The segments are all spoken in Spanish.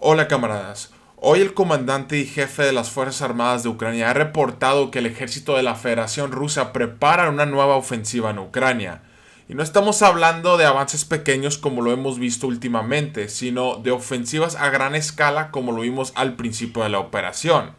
Hola camaradas, hoy el comandante y jefe de las Fuerzas Armadas de Ucrania ha reportado que el ejército de la Federación Rusa prepara una nueva ofensiva en Ucrania. Y no estamos hablando de avances pequeños como lo hemos visto últimamente, sino de ofensivas a gran escala como lo vimos al principio de la operación.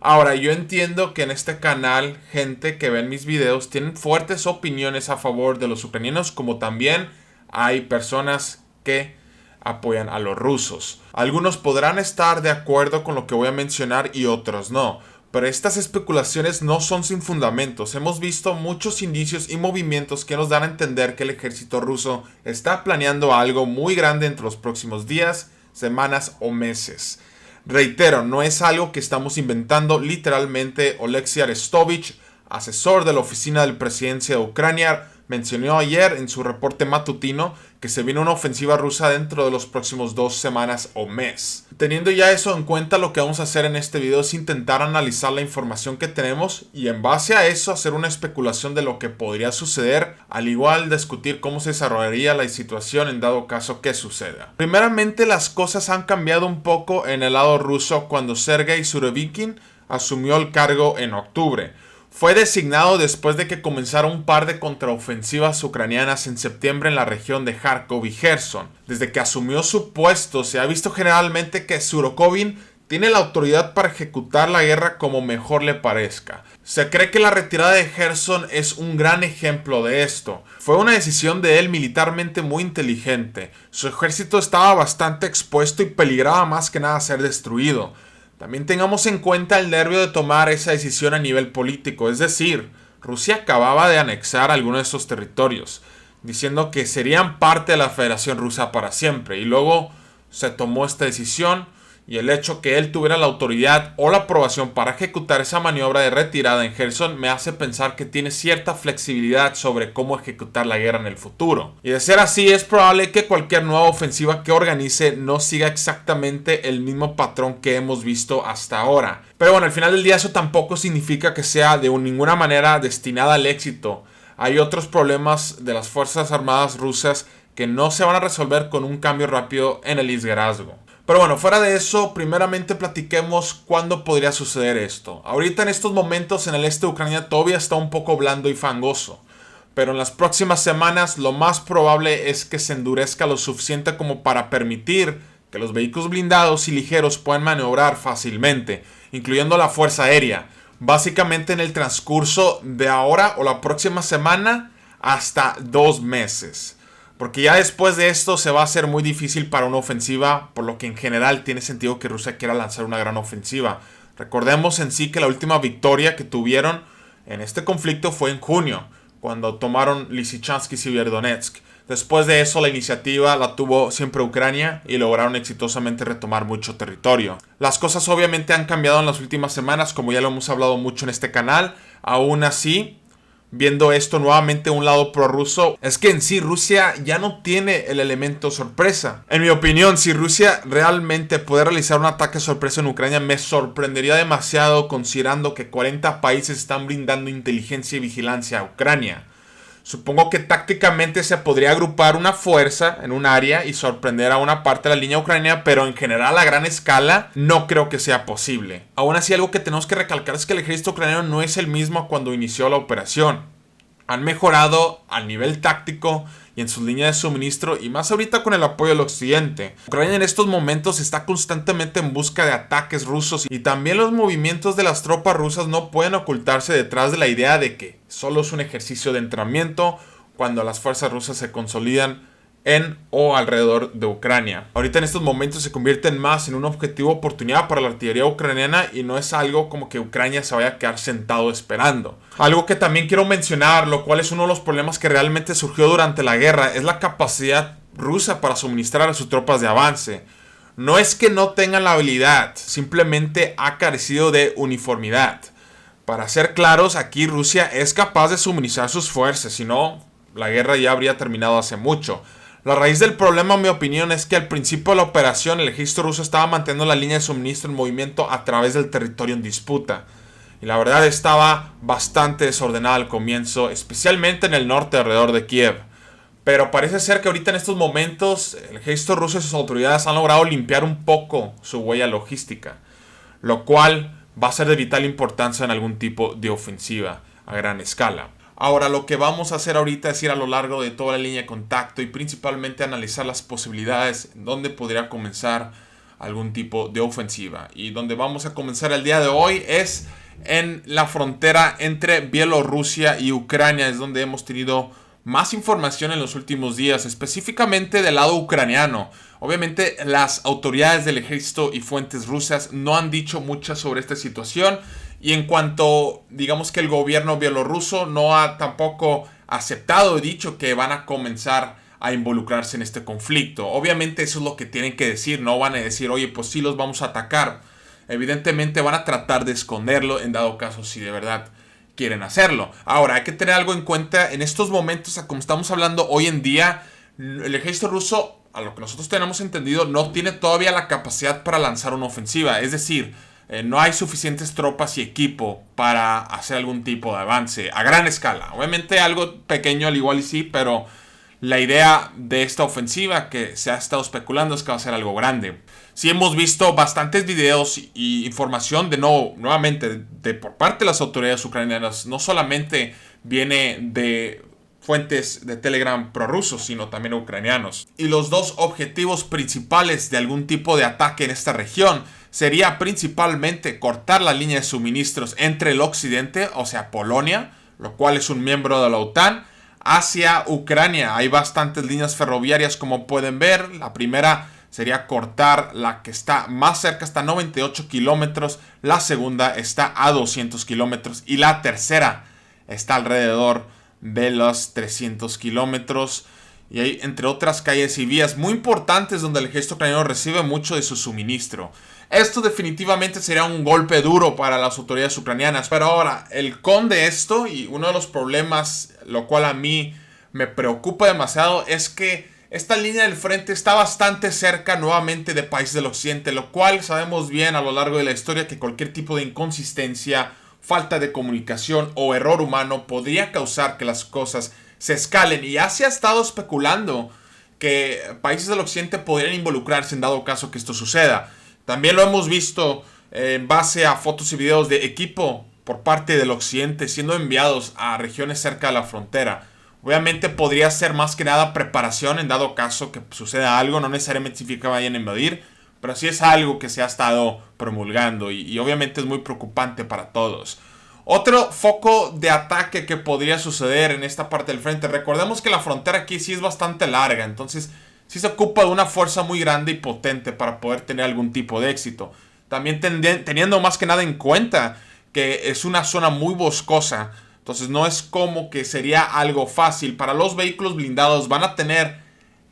Ahora, yo entiendo que en este canal, gente que ve mis videos tienen fuertes opiniones a favor de los ucranianos, como también hay personas que apoyan a los rusos. Algunos podrán estar de acuerdo con lo que voy a mencionar y otros no, pero estas especulaciones no son sin fundamentos. Hemos visto muchos indicios y movimientos que nos dan a entender que el ejército ruso está planeando algo muy grande entre los próximos días, semanas o meses. Reitero, no es algo que estamos inventando. Literalmente, Oleksiy Arestovich, asesor de la oficina del presidente de Ucrania, mencionó ayer en su reporte matutino que se viene una ofensiva rusa dentro de los próximos 2 semanas o mes. Teniendo ya eso en cuenta, lo que vamos a hacer en este video es intentar analizar la información que tenemos y en base a eso hacer una especulación de lo que podría suceder, al igual discutir cómo se desarrollaría la situación en dado caso que suceda. Primeramente, las cosas han cambiado un poco en el lado ruso cuando Sergei Surovikin asumió el cargo en octubre. Fue designado después de que comenzara un par de contraofensivas ucranianas en septiembre en la región de Kharkov y Gerson. Desde que asumió su puesto, se ha visto generalmente que Surovikin tiene la autoridad para ejecutar la guerra como mejor le parezca. Se cree que la retirada de Gerson es un gran ejemplo de esto. Fue una decisión de él militarmente muy inteligente. Su ejército estaba bastante expuesto y peligraba más que nada ser destruido. También tengamos en cuenta el nervio de tomar esa decisión a nivel político, es decir, Rusia acababa de anexar algunos de estos territorios, diciendo que serían parte de la Federación Rusa para siempre, y luego se tomó esta decisión y el hecho que él tuviera la autoridad o la aprobación para ejecutar esa maniobra de retirada en Gerson me hace pensar que tiene cierta flexibilidad sobre cómo ejecutar la guerra en el futuro. Y de ser así, es probable que cualquier nueva ofensiva que organice no siga exactamente el mismo patrón que hemos visto hasta ahora. Pero bueno, al final del día eso tampoco significa que sea de ninguna manera destinada al éxito. Hay otros problemas de las Fuerzas Armadas rusas que no se van a resolver con un cambio rápido en el liderazgo. Pero bueno, fuera de eso, primeramente platiquemos cuándo podría suceder esto. Ahorita en estos momentos en el este de Ucrania todavía está un poco blando y fangoso. Pero en las próximas semanas lo más probable es que se endurezca lo suficiente como para permitir que los vehículos blindados y ligeros puedan maniobrar fácilmente, incluyendo la fuerza aérea. Básicamente en el transcurso de ahora o la próxima semana hasta 2 meses. Porque ya después de esto se va a hacer muy difícil para una ofensiva, por lo que en general tiene sentido que Rusia quiera lanzar una gran ofensiva. Recordemos en sí que la última victoria que tuvieron en este conflicto fue en junio, cuando tomaron Lysychansk y Sievierodonetsk. Después de eso la iniciativa la tuvo siempre Ucrania y lograron exitosamente retomar mucho territorio. Las cosas obviamente han cambiado en las últimas semanas, como ya lo hemos hablado mucho en este canal. Aún así, viendo esto nuevamente un lado prorruso, es que en sí Rusia ya no tiene el elemento sorpresa. En mi opinión, si Rusia realmente puede realizar un ataque sorpresa en Ucrania, me sorprendería demasiado considerando que 40 países están brindando inteligencia y vigilancia a Ucrania. Supongo que tácticamente se podría agrupar una fuerza en un área y sorprender a una parte de la línea ucraniana, pero en general a gran escala no creo que sea posible. Aún así, algo que tenemos que recalcar es que el ejército ucraniano no es el mismo cuando inició la operación. Han mejorado a nivel táctico y en sus líneas de suministro, y más ahorita con el apoyo del occidente. Ucrania en estos momentos está constantemente en busca de ataques rusos, y también los movimientos de las tropas rusas no pueden ocultarse detrás de la idea de que solo es un ejercicio de entrenamiento cuando las fuerzas rusas se consolidan en o alrededor de Ucrania. Ahorita en estos momentos se convierten más en un objetivo oportunidad para la artillería ucraniana y no es algo como que Ucrania se vaya a quedar sentado esperando. Algo que también quiero mencionar, lo cual es uno de los problemas que realmente surgió durante la guerra, es la capacidad rusa para suministrar a sus tropas de avance. No es que no tengan la habilidad, simplemente ha carecido de uniformidad. Para ser claros, aquí Rusia es capaz de suministrar sus fuerzas, si no, la guerra ya habría terminado hace mucho. La raíz del problema, en mi opinión, es que al principio de la operación el ejército ruso estaba manteniendo la línea de suministro en movimiento a través del territorio en disputa. Y la verdad estaba bastante desordenada al comienzo, especialmente en el norte alrededor de Kiev. Pero parece ser que ahorita en estos momentos el ejército ruso y sus autoridades han logrado limpiar un poco su huella logística, lo cual va a ser de vital importancia en algún tipo de ofensiva a gran escala. Ahora, lo que vamos a hacer ahorita es ir a lo largo de toda la línea de contacto y principalmente analizar las posibilidades en donde podría comenzar algún tipo de ofensiva. Y donde vamos a comenzar el día de hoy es en la frontera entre Bielorrusia y Ucrania. Es donde hemos tenido más información en los últimos días, específicamente del lado ucraniano. Obviamente las autoridades del ejército y fuentes rusas no han dicho mucho sobre esta situación. Y en cuanto, digamos que el gobierno bielorruso no ha tampoco aceptado y dicho que van a comenzar a involucrarse en este conflicto. Obviamente eso es lo que tienen que decir, no van a decir, oye, pues sí los vamos a atacar. Evidentemente van a tratar de esconderlo en dado caso si de verdad quieren hacerlo. Ahora, hay que tener algo en cuenta en estos momentos, como estamos hablando hoy en día, el ejército ruso, a lo que nosotros tenemos entendido, no tiene todavía la capacidad para lanzar una ofensiva. Es decir, no hay suficientes tropas y equipo para hacer algún tipo de avance a gran escala. Obviamente algo pequeño al igual y sí, pero la idea de esta ofensiva que se ha estado especulando es que va a ser algo grande. Sí hemos visto bastantes videos y información nuevamente por parte de las autoridades ucranianas. No solamente viene de fuentes de Telegram prorrusos, sino también ucranianos. Y los dos objetivos principales de algún tipo de ataque en esta región sería principalmente cortar la línea de suministros entre el occidente, o sea Polonia, lo cual es un miembro de la OTAN, hacia Ucrania. Hay bastantes líneas ferroviarias como pueden ver. La primera sería cortar la que está más cerca, hasta 98 kilómetros. La segunda está a 200 kilómetros. Y la tercera está alrededor de los 300 kilómetros. Y hay, entre otras calles y vías muy importantes donde el ejército ucraniano recibe mucho de su suministro. Esto definitivamente sería un golpe duro para las autoridades ucranianas. Pero ahora, el con de esto y uno de los problemas, lo cual a mí me preocupa demasiado, es que esta línea del frente está bastante cerca nuevamente de países del occidente, lo cual sabemos bien a lo largo de la historia que cualquier tipo de inconsistencia, falta de comunicación o error humano podría causar que las cosas se escalen. Y ya se ha estado especulando que países del occidente podrían involucrarse en dado caso que esto suceda. También lo hemos visto en base a fotos y videos de equipo por parte del occidente siendo enviados a regiones cerca de la frontera. Obviamente podría ser más que nada preparación en dado caso que suceda algo, no necesariamente significa que vayan a invadir, pero sí es algo que se ha estado promulgando y obviamente es muy preocupante para todos. Otro foco de ataque que podría suceder en esta parte del frente, recordemos que la frontera aquí sí es bastante larga, entonces sí se ocupa de una fuerza muy grande y potente para poder tener algún tipo de éxito. También teniendo más que nada en cuenta que es una zona muy boscosa, entonces no es como que sería algo fácil. Para los vehículos blindados van a tener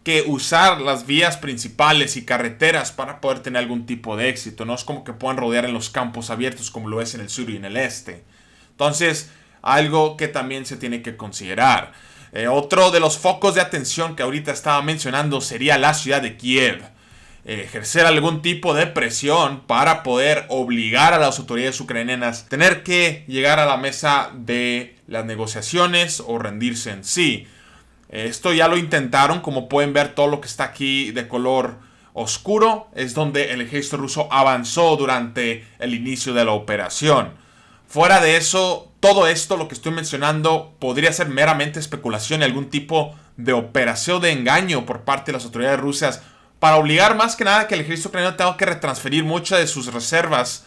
que usar las vías principales y carreteras para poder tener algún tipo de éxito. No es como que puedan rodear en los campos abiertos como lo es en el sur y en el este. Entonces, algo que también se tiene que considerar. Otro de los focos de atención que ahorita estaba mencionando sería la ciudad de Kiev. Ejercer algún tipo de presión para poder obligar a las autoridades ucranianas a tener que llegar a la mesa de las negociaciones o rendirse en sí. Esto ya lo intentaron, como pueden ver todo lo que está aquí de color oscuro es donde el ejército ruso avanzó durante el inicio de la operación. Fuera de eso, todo esto, lo que estoy mencionando, podría ser meramente especulación y algún tipo de operación de engaño por parte de las autoridades rusas para obligar más que nada que el ejército ucraniano tenga que retransferir muchas de sus reservas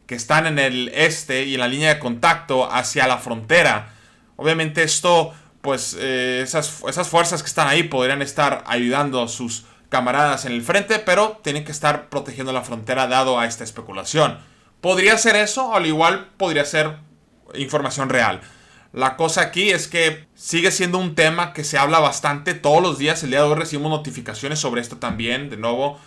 que están en el este y en la línea de contacto hacia la frontera. Obviamente esto, pues esas fuerzas que están ahí podrían estar ayudando a sus camaradas en el frente, pero tienen que estar protegiendo la frontera dado a esta especulación. Podría ser eso, al igual podría ser información real. La cosa aquí es que sigue siendo un tema que se habla bastante todos los días. El día de hoy recibimos notificaciones sobre esto también. De nuevo,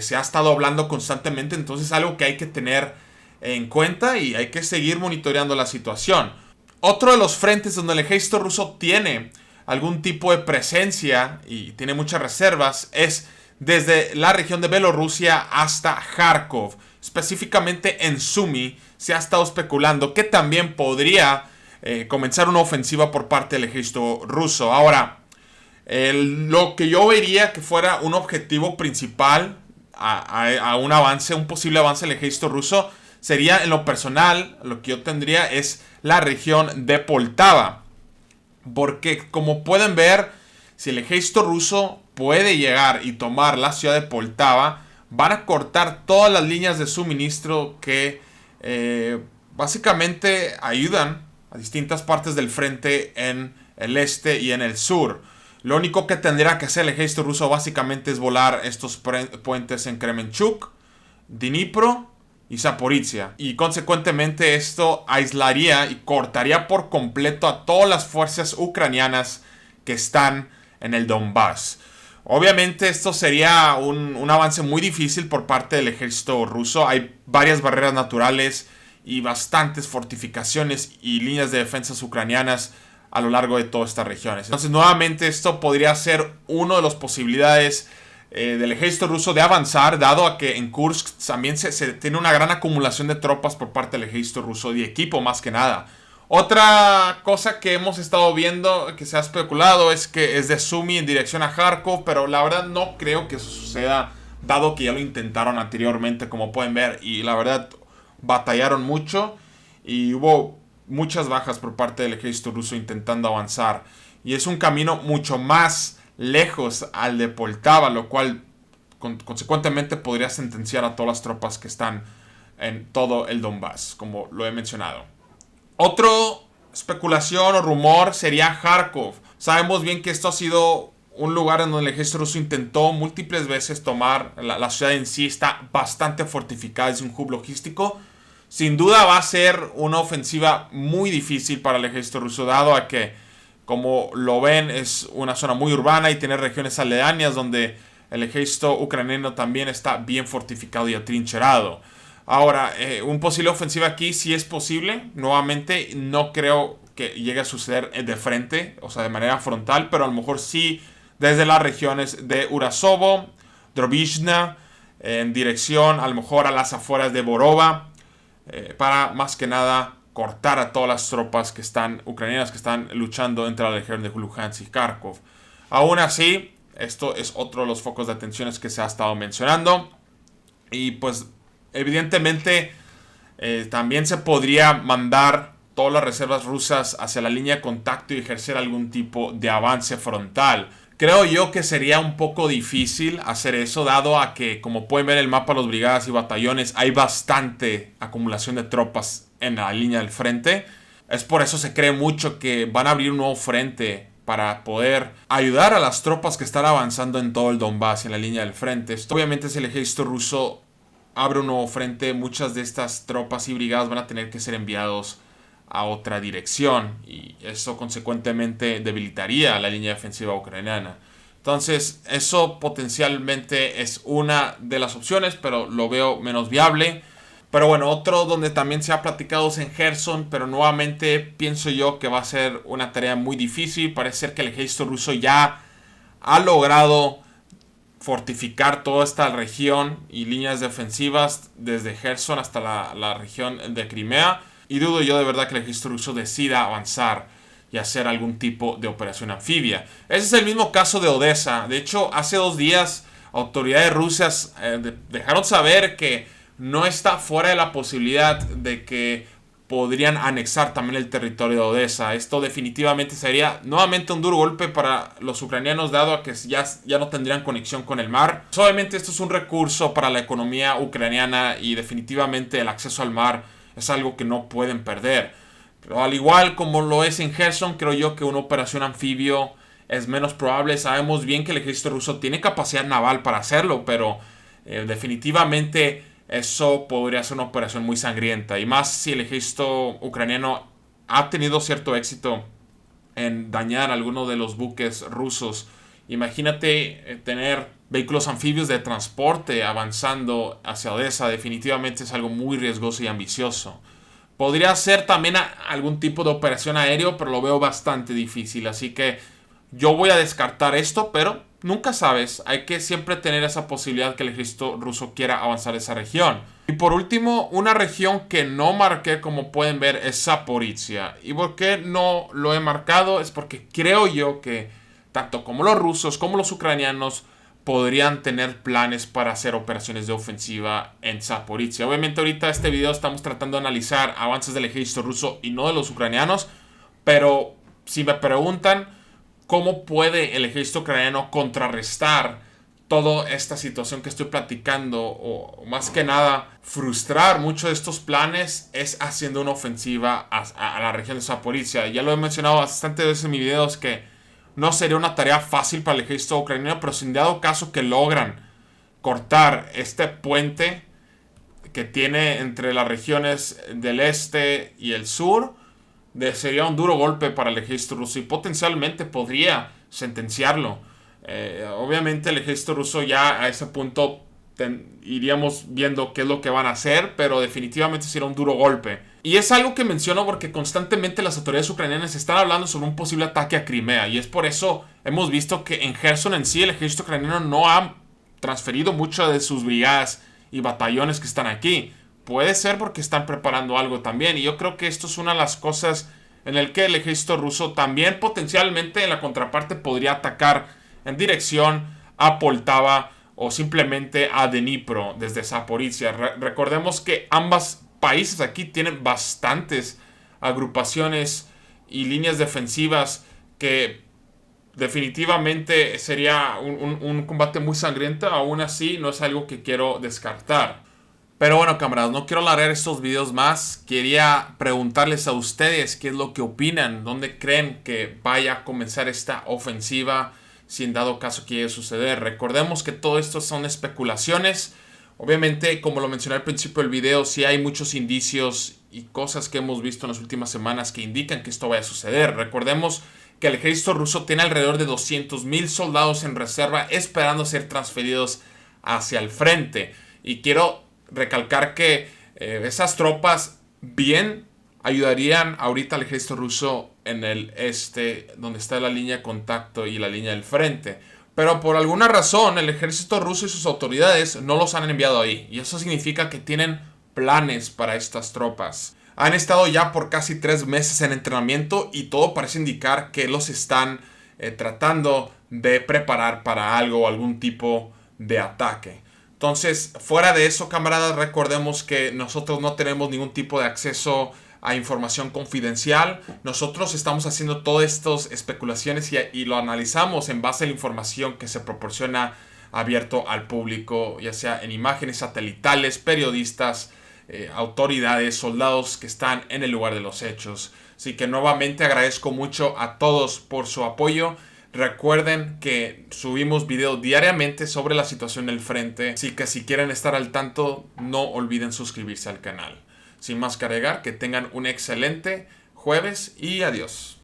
se ha estado hablando constantemente. Entonces es algo que hay que tener en cuenta y hay que seguir monitoreando la situación. Otro de los frentes donde el ejército ruso tiene algún tipo de presencia y tiene muchas reservas es desde la región de Bielorrusia hasta Kharkov. Específicamente en Sumy se ha estado especulando que también podría comenzar una ofensiva por parte del ejército ruso. Ahora, Lo que yo vería que fuera un objetivo principal a un avance, un posible avance del ejército ruso, sería en lo personal, lo que yo tendría es la región de Poltava. Porque como pueden ver, si el ejército ruso puede llegar y tomar la ciudad de Poltava, van a cortar todas las líneas de suministro que básicamente ayudan a distintas partes del frente en el este y en el sur. Lo único que tendría que hacer el ejército ruso básicamente es volar estos puentes en Kremenchuk, Dnipro y Zaporizhia. Y consecuentemente esto aislaría y cortaría por completo a todas las fuerzas ucranianas que están en el Donbass. Obviamente esto sería un avance muy difícil por parte del ejército ruso. Hay varias barreras naturales y bastantes fortificaciones y líneas de defensas ucranianas a lo largo de todas estas regiones. Entonces nuevamente esto podría ser una de las posibilidades del ejército ruso de avanzar, dado a que en Kursk también se tiene una gran acumulación de tropas por parte del ejército ruso, y equipo más que nada. Otra cosa que hemos estado viendo, que se ha especulado, es que es de Sumy en dirección a Kharkov, pero la verdad no creo que eso suceda, dado que ya lo intentaron anteriormente, como pueden ver, y la verdad batallaron mucho y hubo muchas bajas por parte del ejército ruso intentando avanzar. Y es un camino mucho más lejos al de Poltava, lo cual consecuentemente podría sentenciar a todas las tropas que están en todo el Donbass, como lo he mencionado. Otra especulación o rumor sería Kharkov. Sabemos bien que esto ha sido un lugar en donde el ejército ruso intentó múltiples veces tomar. La ciudad en sí está bastante fortificada, es un hub logístico. Sin duda va a ser una ofensiva muy difícil para el ejército ruso, dado a que, como lo ven, es una zona muy urbana y tiene regiones aledañas donde el ejército ucraniano también está bien fortificado y atrincherado. Ahora, un posible ofensiva aquí sí es posible. Nuevamente, no creo que llegue a suceder de frente, o sea, de manera frontal, pero a lo mejor sí desde las regiones de Urasovo, Drobizhna, en dirección a lo mejor a las afueras de Borova, para más que nada cortar a todas las tropas que están ucranianas que están luchando entre la región de Luhansk y Kharkov. Aún así, esto es otro de los focos de atención que se ha estado mencionando. Y pues evidentemente también se podría mandar todas las reservas rusas hacia la línea de contacto y ejercer algún tipo de avance frontal. Creo yo que sería un poco difícil hacer eso, dado a que, como pueden ver en el mapa de las brigadas y batallones, hay bastante acumulación de tropas en la línea del frente. Es por eso se cree mucho que van a abrir un nuevo frente para poder ayudar a las tropas que están avanzando en todo el Donbass, en la línea del frente. Obviamente, si el ejército ruso abre un nuevo frente, muchas de estas tropas y brigadas van a tener que ser enviados a otra dirección, y eso consecuentemente debilitaría la línea defensiva ucraniana. Entonces eso potencialmente es una de las opciones, pero lo veo menos viable. Pero bueno, otro donde también se ha platicado es en Kherson, pero nuevamente pienso yo que va a ser una tarea muy difícil. Parece ser que el ejército ruso ya ha logrado fortificar toda esta región y líneas defensivas desde Kherson hasta la región de Crimea. Y dudo yo de verdad que el ejército ruso decida avanzar y hacer algún tipo de operación anfibia. Ese es el mismo caso de Odessa. De hecho, hace 2 días autoridades rusas dejaron saber que no está fuera de la posibilidad de que podrían anexar también el territorio de Odessa. Esto definitivamente sería nuevamente un duro golpe para los ucranianos, dado a que ya no tendrían conexión con el mar. Obviamente esto es un recurso para la economía ucraniana y definitivamente el acceso al mar es algo que no pueden perder. Pero al igual como lo es en Kherson, creo yo que una operación anfibio es menos probable. Sabemos bien que el ejército ruso tiene capacidad naval para hacerlo, pero definitivamente eso podría ser una operación muy sangrienta. Y más si el ejército ucraniano ha tenido cierto éxito en dañar algunos de los buques rusos. Imagínate tener vehículos anfibios de transporte avanzando hacia Odessa. Definitivamente es algo muy riesgoso y ambicioso. Podría ser también algún tipo de operación aéreo, pero lo veo bastante difícil. Así que yo voy a descartar esto, pero nunca sabes. Hay que siempre tener esa posibilidad que el ejército ruso quiera avanzar a esa región. Y por último, una región que no marqué, como pueden ver, es Zaporizhia. ¿Y por qué no lo he marcado? Es porque creo yo que tanto como los rusos como los ucranianos podrían tener planes para hacer operaciones de ofensiva en Zaporizhia. Obviamente ahorita en este video estamos tratando de analizar avances del ejército ruso y no de los ucranianos, pero si me preguntan cómo puede el ejército ucraniano contrarrestar toda esta situación que estoy platicando, o más que nada frustrar muchos de estos planes, es haciendo una ofensiva a la región de Zaporizhia. Ya lo he mencionado bastante veces en mis videos que no sería una tarea fácil para el ejército ucraniano, pero sin dado caso que logran cortar este puente que tiene entre las regiones del este y el sur, sería un duro golpe para el ejército ruso y potencialmente podría sentenciarlo. Obviamente el ejército ruso ya a ese punto iríamos viendo qué es lo que van a hacer, pero definitivamente sería un duro golpe. Y es algo que menciono porque constantemente las autoridades ucranianas están hablando sobre un posible ataque a Crimea, y es por eso hemos visto que en Gerson en sí el ejército ucraniano no ha transferido mucho de sus brigadas y batallones que están aquí. Puede ser porque están preparando algo también, y yo creo que esto es una de las cosas en el que el ejército ruso también potencialmente en la contraparte podría atacar en dirección a Poltava o simplemente a Dnipro desde Zaporizhia. Recordemos que ambos países aquí tienen bastantes agrupaciones y líneas defensivas que definitivamente sería un combate muy sangriento. Aún así no es algo que quiero descartar. Pero bueno, camaradas, no quiero alargar estos videos más. Quería preguntarles a ustedes qué es lo que opinan, dónde creen que vaya a comenzar esta ofensiva, si en dado caso que llegue a suceder. Recordemos que todo esto son especulaciones. Obviamente, como lo mencioné al principio del video, sí hay muchos indicios y cosas que hemos visto en las últimas semanas que indican que esto vaya a suceder. Recordemos que el ejército ruso tiene alrededor de 200,000 soldados en reserva esperando ser transferidos hacia el frente. Y quiero recalcar que esas tropas bien ayudarían ahorita al ejército ruso en el este, donde está la línea de contacto y la línea del frente. Pero por alguna razón el ejército ruso y sus autoridades no los han enviado ahí. Y eso significa que tienen planes para estas tropas. Han estado ya por casi 3 meses en entrenamiento y todo parece indicar que los están tratando de preparar para algo o algún tipo de ataque. Entonces, fuera de eso, camaradas, recordemos que nosotros no tenemos ningún tipo de acceso a información confidencial. Nosotros estamos haciendo todas estas especulaciones y lo analizamos en base a la información que se proporciona abierto al público, ya sea en imágenes satelitales, periodistas, autoridades, soldados que están en el lugar de los hechos. Así que nuevamente agradezco mucho a todos por su apoyo. Recuerden que subimos videos diariamente sobre la situación del frente, así que si quieren estar al tanto, no olviden suscribirse al canal. Sin más que agregar, que tengan un excelente jueves y adiós.